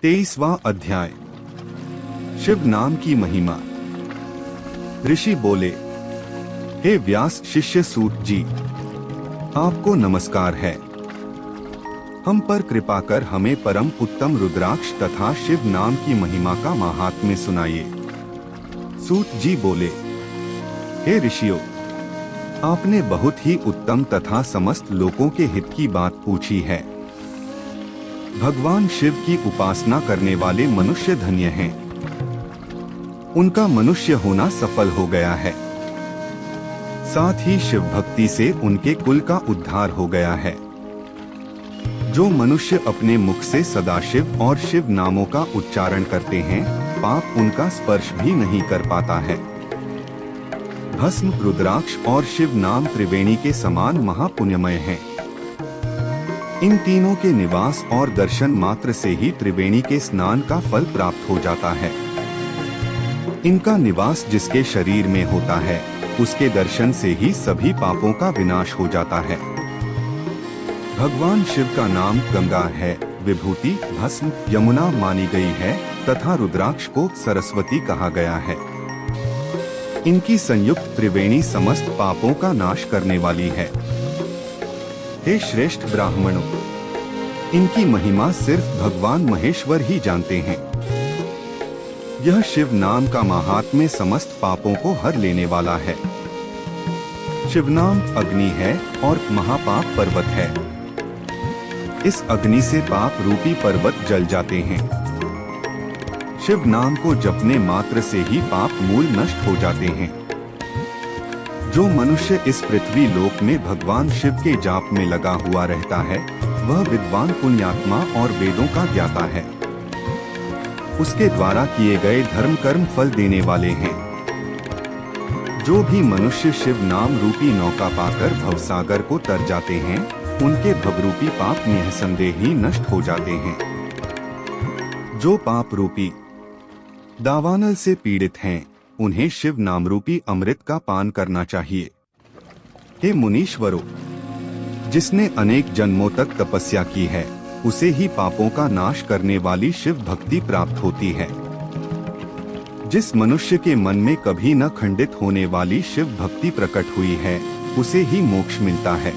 23वां अध्याय। शिव नाम की महिमा। ऋषि बोले, हे व्यास शिष्य सूत जी, आपको नमस्कार है। हम पर कृपा कर हमें परम उत्तम रुद्राक्ष तथा शिव नाम की महिमा का महात्म्य सुनाइए। सूत जी बोले, हे ऋषियों, आपने बहुत ही उत्तम तथा समस्त लोगों के हित की बात पूछी है। भगवान शिव की उपासना करने वाले मनुष्य धन्य हैं। उनका मनुष्य होना सफल हो गया है। साथ ही शिव भक्ति से उनके कुल का उद्धार हो गया है। जो मनुष्य अपने मुख से सदाशिव और शिव नामों का उच्चारण करते हैं, पाप उनका स्पर्श भी नहीं कर पाता है। भस्म, रुद्राक्ष और शिव नाम त्रिवेणी के समान महापुण्यमय हैं। इन तीनों के निवास और दर्शन मात्र से ही त्रिवेणी के स्नान का फल प्राप्त हो जाता है। इनका निवास जिसके शरीर में होता है, उसके दर्शन से ही सभी पापों का विनाश हो जाता है। भगवान शिव का नाम गंगा है, विभूति भस्म यमुना मानी गई है तथा रुद्राक्ष को सरस्वती कहा गया है। इनकी संयुक्त त्रिवेणी समस्त पापों का नाश करने वाली है। हे श्रेष्ठ ब्राह्मणों, इनकी महिमा सिर्फ भगवान महेश्वर ही जानते हैं। यह शिव नाम का महात्म्य समस्त पापों को हर लेने वाला है। शिव नाम अग्नि है और महापाप पर्वत है। इस अग्नि से पाप रूपी पर्वत जल जाते हैं। शिव नाम को जपने मात्र से ही पाप मूल नष्ट हो जाते हैं। जो मनुष्य इस पृथ्वी लोक में भगवान शिव के जाप में लगा हुआ रहता है, वह विद्वान पुण्यात्मा और वेदों का ज्ञाता है। उसके द्वारा किए गए धर्म कर्म फल देने वाले हैं। जो भी मनुष्य शिव नाम रूपी नौका पाकर भवसागर को तर जाते हैं, उनके भवरूपी पाप निःसंदेह ही नष्ट हो जाते हैं। जो पाप रूपी दावानल से पीड़ित हैं, उन्हें शिव नाम रूपी अमृत का पान करना चाहिए। हे मुनीश्वरों, जिसने अनेक जन्मों तक तपस्या की है, उसे ही पापों का नाश करने वाली शिव भक्ति प्राप्त होती है। जिस मनुष्य के मन में कभी न खंडित होने वाली शिव भक्ति प्रकट हुई है, उसे ही मोक्ष मिलता है।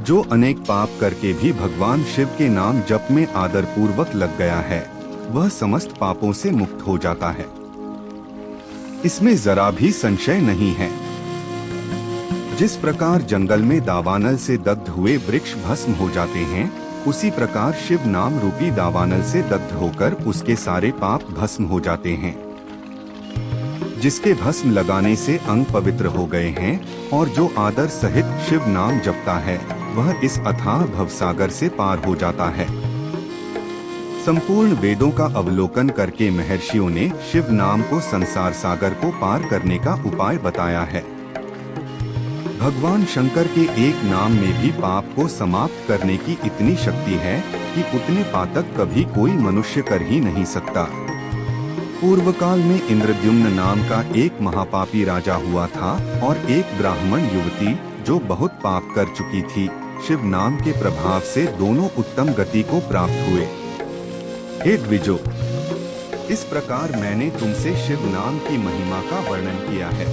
जो अनेक पाप करके भी भगवान शिव के नाम जप में आदर पूर्वक लग गया है, वह समस्त पापों से मुक्त हो जाता है। इसमें जरा भी संशय नहीं है। जिस प्रकार जंगल में दावानल से दग्ध हुए वृक्ष भस्म हो जाते हैं, उसी प्रकार शिव नाम रूपी दावानल से दग्ध होकर उसके सारे पाप भस्म हो जाते हैं। जिसके भस्म लगाने से अंग पवित्र हो गए हैं और जो आदर सहित शिव नाम जपता है, वह इस अथाह भवसागर से पार हो जाता है। संपूर्ण वेदों का अवलोकन करके महर्षियों ने शिव नाम को संसार सागर को पार करने का उपाय बताया है। भगवान शंकर के एक नाम में भी पाप को समाप्त करने की इतनी शक्ति है कि उतने पातक कभी कोई मनुष्य कर ही नहीं सकता। पूर्व काल में इंद्रद्युम्न नाम का एक महापापी राजा हुआ था और एक ब्राह्मण युवती जो बहुत पाप कर चुकी थी, शिव नाम के प्रभाव से दोनों उत्तम गति को प्राप्त हुए। हे द्विजो, इस प्रकार मैंने तुमसे शिव नाम की महिमा का वर्णन किया है।